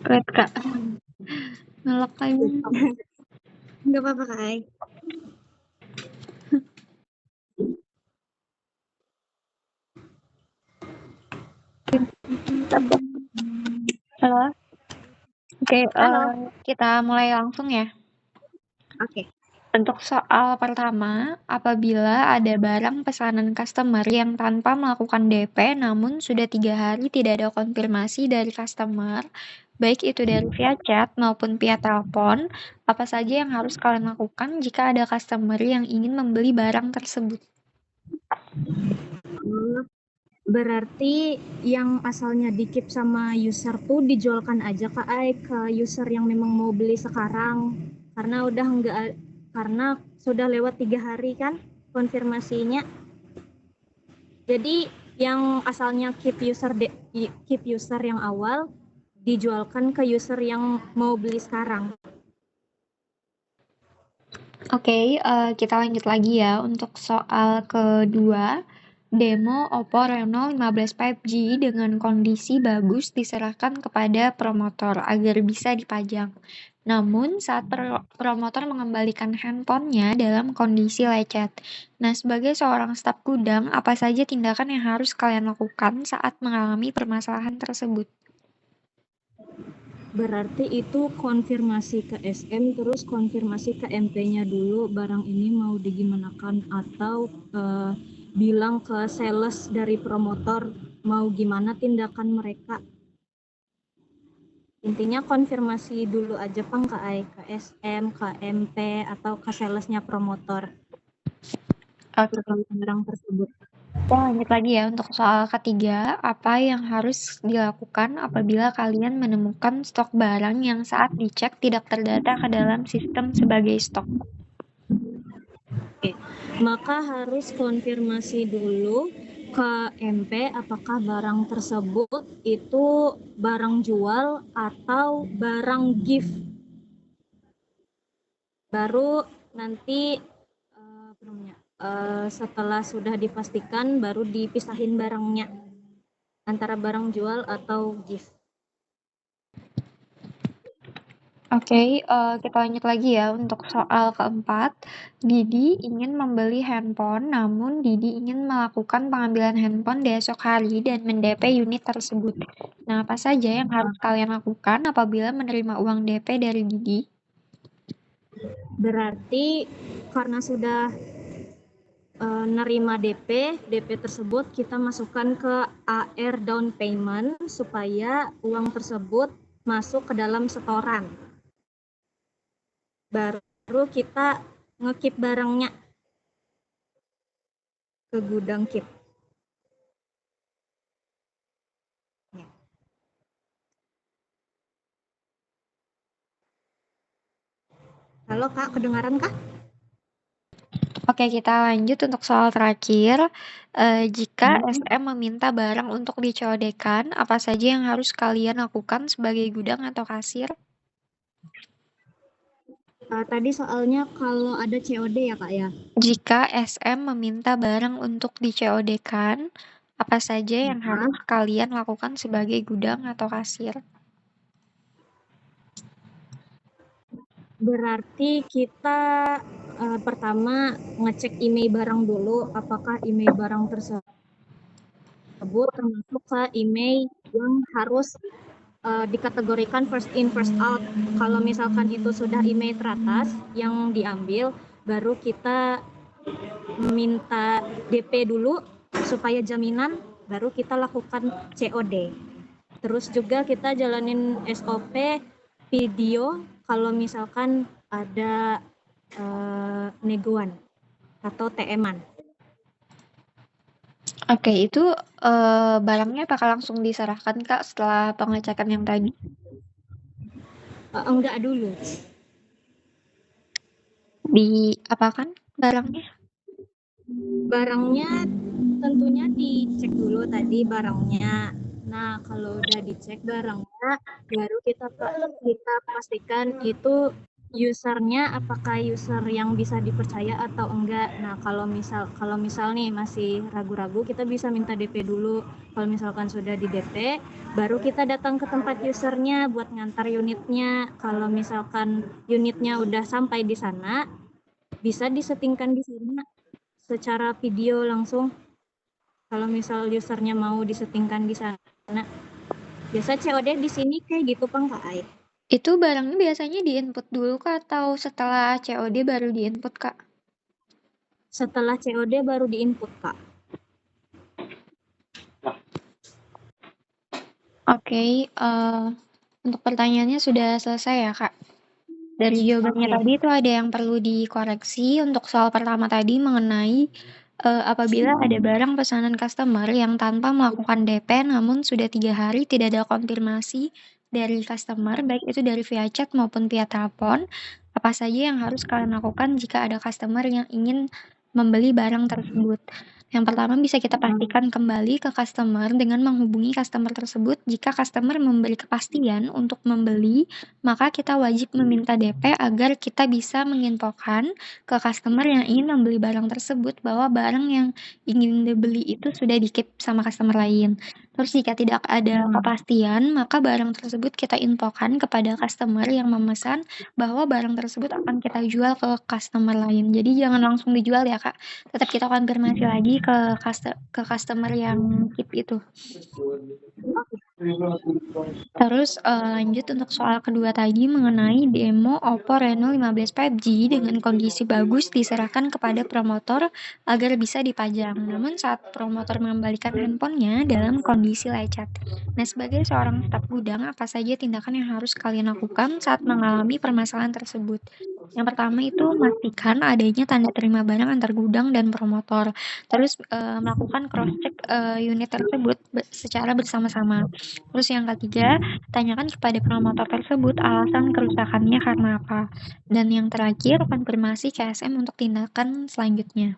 Wait, Kak. Ngelek lagi. Nggak apa-apa, Kak Ai. Halo. Oke, Halo. kita mulai langsung ya. Oke. Untuk soal pertama, apabila ada barang pesanan customer yang tanpa melakukan DP namun sudah 3 hari tidak ada konfirmasi dari customer, baik itu dari via chat maupun via telepon, apa saja yang harus kalian lakukan jika ada customer yang ingin membeli barang tersebut? Berarti yang asalnya di-keep sama user tuh dijualkan aja Kak Ai ke user yang memang mau beli sekarang. Karena sudah lewat 3 hari kan konfirmasinya. Jadi yang asalnya keep user yang awal dijualkan ke user yang mau beli sekarang. Oke, kita lanjut lagi ya untuk soal kedua. Demo Oppo Reno 15 5G dengan kondisi bagus diserahkan kepada promotor agar bisa dipajang. Namun, saat promotor mengembalikan handphonenya dalam kondisi lecet. Nah, sebagai seorang staf gudang, apa saja tindakan yang harus kalian lakukan saat mengalami permasalahan tersebut? Berarti itu konfirmasi ke SM terus konfirmasi ke MP-nya dulu barang ini mau digimanakan atau bilang ke sales dari promotor mau gimana tindakan mereka. Intinya konfirmasi dulu aja Pang ke SM, ke MP atau ke salesnya promotor Oke. terkait barang tersebut. Kita lanjut lagi ya untuk soal ketiga, apa yang harus dilakukan apabila kalian menemukan stok barang yang saat dicek tidak terdata ke dalam sistem sebagai stok? Oke. Maka harus konfirmasi dulu ke MP apakah barang tersebut itu barang jual atau barang gift. Baru nanti setelah sudah dipastikan baru dipisahin barangnya antara barang jual atau gift. Oke, kita lanjut lagi ya untuk soal keempat. Didi ingin membeli handphone, namun Didi ingin melakukan pengambilan handphone di esok hari dan mendp unit tersebut. Nah, apa saja yang harus kalian lakukan apabila menerima uang DP dari Didi? Berarti karena sudah nerima DP tersebut kita masukkan ke AR down payment supaya uang tersebut masuk ke dalam setoran. Baru kita ngekip barangnya ke gudang keep. Halo Kak, kedengaran Kak? Oke, kita lanjut untuk soal terakhir. Jika SM meminta barang untuk dicodekan, apa saja yang harus kalian lakukan sebagai gudang atau kasir? Tadi soalnya kalau ada COD ya Kak ya? Jika SM meminta barang untuk dicodekan, apa saja yang harus kalian lakukan sebagai gudang atau kasir? Berarti kita pertama ngecek email barang dulu, apakah email barang tersebut termasuk ke email yang harus dikategorikan first in first out. Kalau misalkan itu sudah email teratas yang diambil, baru kita minta DP dulu supaya jaminan, baru kita lakukan COD. Terus juga kita jalanin SOP video kalau misalkan ada negoan atau TM-an. Oke, itu barangnya apakah langsung diserahkan Kak setelah pengecekan yang tadi? Enggak dulu. Diapakan barangnya? Barangnya tentunya dicek dulu tadi barangnya. Nah, kalau udah dicek barangnya, baru kita pastikan itu usernya apakah user yang bisa dipercaya atau enggak. Nah, kalau misal nih masih ragu-ragu, kita bisa minta DP dulu. Kalau misalkan sudah di DP, baru kita datang ke tempat usernya buat ngantar unitnya. Kalau misalkan unitnya udah sampai di sana, bisa disettingkan di sana secara video langsung. Kalau misal usernya mau disettingkan di sana, biasa COD di sini kayak gitu Pang Kak Ai. Itu barangnya biasanya di-input dulu Kak atau setelah COD baru di-input Kak? Setelah COD baru di-input Kak. Oke, untuk pertanyaannya sudah selesai ya Kak? Dari jawabannya Oke. tadi itu ada yang perlu dikoreksi. Untuk soal pertama tadi mengenai apabila ada barang pesanan customer yang tanpa melakukan DP namun sudah 3 hari tidak ada konfirmasi dari customer, baik itu dari via chat maupun via telepon, apa saja yang harus kalian lakukan jika ada customer yang ingin membeli barang tersebut? Yang pertama bisa kita pastikan kembali ke customer dengan menghubungi customer tersebut. Jika customer memberi kepastian untuk membeli, maka kita wajib meminta DP agar kita bisa menginfokan ke customer yang ingin membeli barang tersebut bahwa barang yang ingin dibeli itu sudah di-keep sama customer lain. Terus jika tidak ada kepastian, maka barang tersebut kita infokan kepada customer yang memesan bahwa barang tersebut akan kita jual ke customer lain. Jadi jangan langsung dijual ya Kak. Tetap kita konfirmasi lagi ke customer yang keep itu. Terus lanjut untuk soal kedua tadi mengenai demo Oppo Reno 15 5G dengan kondisi bagus diserahkan kepada promotor agar bisa dipajang. Namun saat promotor mengembalikan handphonenya dalam kondisi lecet. Nah, sebagai seorang staf gudang, apa saja tindakan yang harus kalian lakukan saat mengalami permasalahan tersebut? Yang pertama itu memastikan adanya tanda terima barang antar gudang dan promotor. Terus melakukan cross check unit tersebut secara bersama-sama. Terus yang ketiga, tanyakan kepada promotor tersebut alasan kerusakannya karena apa. Dan yang terakhir, konfirmasi KSM untuk tindakan selanjutnya.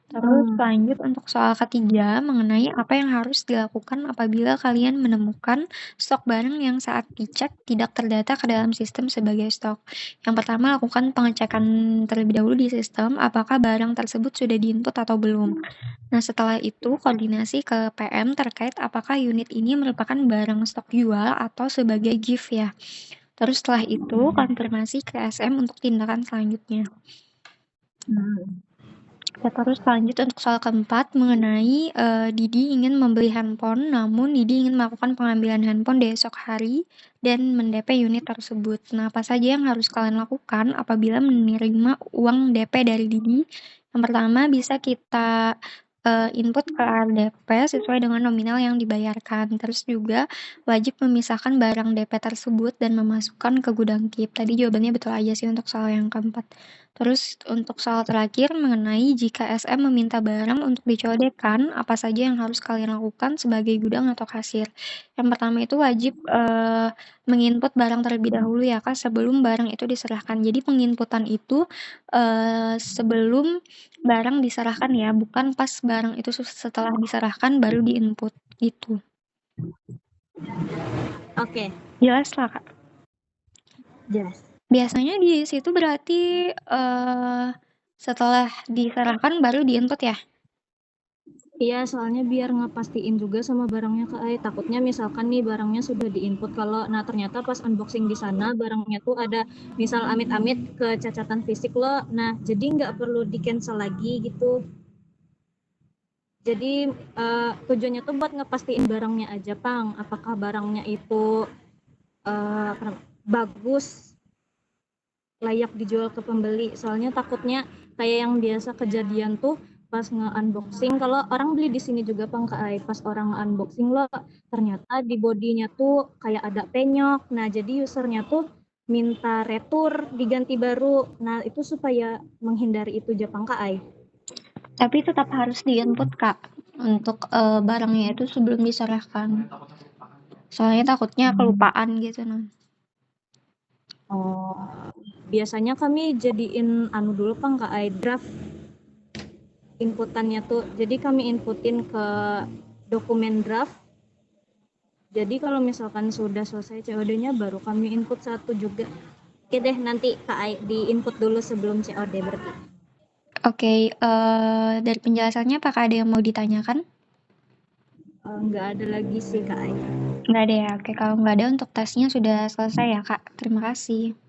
Terus lanjut untuk soal ketiga mengenai apa yang harus dilakukan apabila kalian menemukan stok barang yang saat dicek tidak terdata ke dalam sistem sebagai stok. Yang pertama, lakukan pengecekan terlebih dahulu di sistem apakah barang tersebut sudah diinput atau belum. Nah, setelah itu koordinasi ke PM terkait apakah unit ini merupakan barang stok jual atau sebagai gift ya. Terus setelah itu konfirmasi ke SM untuk tindakan selanjutnya. Ya, terus lanjut untuk soal keempat mengenai Didi ingin membeli handphone, namun Didi ingin melakukan pengambilan handphone di esok hari dan mendp unit tersebut. Nah, apa saja yang harus kalian lakukan apabila menerima uang DP dari Didi? Yang pertama bisa kita input ke RDP sesuai dengan nominal yang dibayarkan. Terus juga wajib memisahkan barang DP tersebut dan memasukkan ke gudang KIP. Tadi jawabannya betul aja sih untuk soal yang keempat. Terus untuk soal terakhir mengenai jika SM meminta barang untuk dicodekan, apa saja yang harus kalian lakukan sebagai gudang atau kasir? Yang pertama itu wajib menginput barang terlebih dahulu ya Kak sebelum barang itu diserahkan. Jadi penginputan itu sebelum barang diserahkan ya, bukan pas barang itu setelah diserahkan baru diinput gitu. Oke. Jelas lah Kak? Jelas. Biasanya di situ berarti setelah diserahkan baru diinput ya? Iya, soalnya biar ngepastiin juga sama barangnya Kak Ai. Takutnya misalkan nih barangnya sudah diinput kalau ternyata pas unboxing di sana barangnya tuh ada misal amit-amit kecacatan fisik loh. Nah, jadi nggak perlu di cancel lagi gitu. Jadi tujuannya tuh buat ngepastiin barangnya aja, Pang. Apakah barangnya itu bagus, layak dijual ke pembeli. Soalnya takutnya kayak yang biasa kejadian tuh pas nge-unboxing, kalau orang beli di sini juga Pang Kak Ai, pas orang nge-unboxing loh, ternyata di bodinya tuh kayak ada penyok. Nah, jadi usernya tuh minta retur diganti baru. Nah, itu supaya menghindari itu aja Pang Kak Ai. Tapi tetap harus diinput Kak untuk barangnya itu sebelum diserahkan. Soalnya takutnya kelupaan gitu nah. Oh, biasanya kami jadiin dulu Pang Kak Ai, draft inputannya tuh. Jadi kami inputin ke dokumen draft. Jadi kalau misalkan sudah selesai COD-nya baru kami input satu juga. Oke deh, nanti Kak Ai di input dulu sebelum COD berarti. Oke, dari penjelasannya apakah ada yang mau ditanyakan? Nggak ada lagi sih Kak Ai. Nggak ada ya? Oke, kalau nggak ada untuk tesnya sudah selesai ya, Kak. Terima kasih.